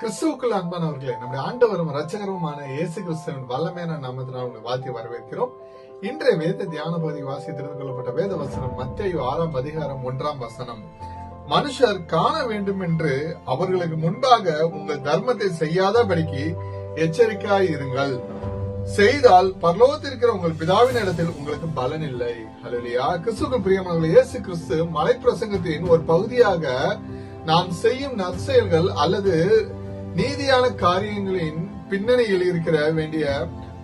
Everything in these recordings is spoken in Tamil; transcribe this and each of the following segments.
கிறிஸ்துவுக்குள் அன்பானவர்களே, நம்முடைய ஆண்டவரும் இரட்சகருமான இயேசு கிறிஸ்துவின் வல்லமையான நாமத்தினால் உங்களை வாழ்த்தி வரவேற்கிறோம். இன்றைய வேத தியான பகுதி வாசி தெரிந்து கொள்ளப்பட்ட வேத வசனம் மத்தேயு 6 அதிகாரம் 1 மனுஷர் காண வேண்டும் என்று அவர்களுக்கு முன்பாக உங்கள் தர்மத்தை செய்யாதபடிக்கு எச்சரிக்கையாய் இருங்கள். செய்தால் பரலோகத்திற்கிற உங்கள் பிதாவின் இடத்தில் உங்களுக்கு பலன் இல்லை. ஹல்லேலூயா. கிறிஸ்துவுக்குள் பிரியமானவர்களே, இயேசு கிறிஸ்து மலை பிரசங்கத்தின் ஒரு பகுதியாக நாம் செய்யும் நற்செயல்கள் அல்லது நீதியான காரியங்களின் பின்னணியில் இருக்கிற வேண்டிய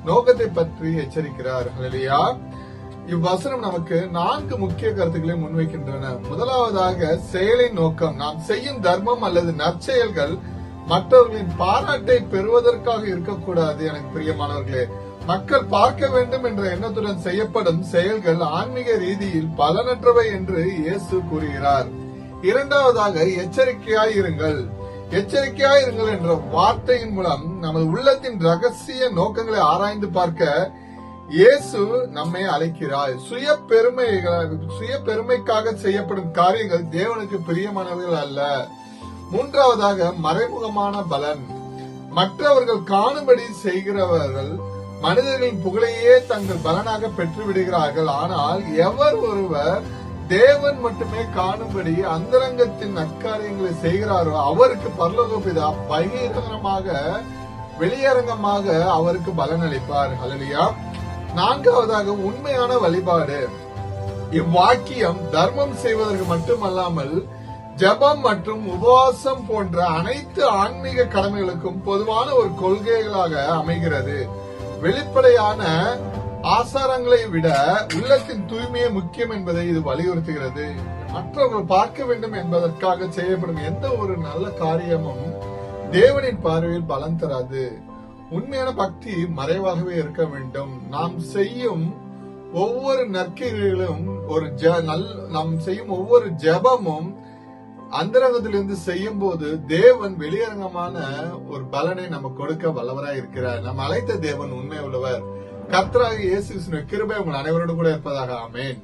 நோக்கத்தை பற்றி எச்சரிக்கிறார். ஹல்லேலூயா. இவ்வசனம் நமக்கு 4 முக்கிய கருத்துக்களை முன்வைக்கின்றன. முதலாவதாக, செயலின் நோக்கம். நாம் செய்யும் தர்மம் அல்லது நற்செயல்கள் மற்றவர்களின் பாராட்டை பெறுவதற்காக இருக்கக்கூடாது. எனக்கு பிரியமானவர்களே, மக்கள் பார்க்க வேண்டும் என்ற எண்ணத்துடன் செய்யப்படும் செயல்கள் ஆன்மீக ரீதியில் பலனற்றவை என்று இயேசு கூறுகிறார். இரண்டாவதாக, எச்சரிக்கையாயிருங்கள். எச்சரிக்கையாயிருங்கள் என்ற வார்த்தையின் மூலம் நமது உள்ளத்தின் ரகசிய நோக்கங்களை ஆராய்ந்து பார்க்க இயேசு நம்மை அழைக்கிறார். சுய பெருமைக்காக செய்யப்படும் காரியங்கள் தேவனுக்கு பிரியமானவர்கள் அல்ல. மூன்றாவதாக, மறைமுகமான பலன். மற்றவர்கள் காணும்படி செய்கிறவர்கள் மனிதர்களின் புகழையே தங்கள் பலனாக பெற்று விடுகிறார்கள். ஆனால் எவர் ஒருவர் தேவன் மட்டுமே காணும்படி அந்தரங்கத்தின் நற்காரியங்களை செய்கிறாரோ அவருக்கு பரலோக பிதா பகிரங்கமாக வெளியரங்கமாக அவருக்கு பலன் அளிப்பார். ஹல்லேலூயா. நான்காவதாக, உண்மையான வழிபாடு. இவ்வாக்கியம் தர்மம் செய்வதற்கு மட்டுமல்லாமல் ஜெபம் மற்றும் உபவாசம் போன்ற அனைத்து ஆன்மீக கடமைகளுக்கும் பொதுவான ஒரு கொள்கைகளாக அமைகிறது. வெளிப்படையான ஆசாரங்களை விட உள்ளத்தின் தூய்மையே முக்கியம் என்பதை இது வலியுறுத்துகிறது. மற்றவர்கள் பார்க்க வேண்டும் என்பதற்காக செய்யப்படும் எந்த ஒரு நல்ல காரியமும் தேவனின் பார்வையில் பலன் தராது. உண்மையான பக்தி மறைவாகவே இருக்க வேண்டும். நாம் செய்யும் ஒவ்வொரு நற்கிரிகளும் நாம் செய்யும் ஒவ்வொரு ஜெபமும் அந்தரங்கத்திலிருந்து செய்யும் போது தேவன் வெளியரங்கமான ஒரு பலனை நமக்கு கொடுக்க வல்லவராய் இருக்கிறார். நம்ம அழைத்த தேவன் உண்மை உள்ளவர். கர்த்தராகிய இயேசு கிறிஸ்துவின் கிருபை உங்கள் அனைவரோடு கூட இருப்பதாக. ஆமென்.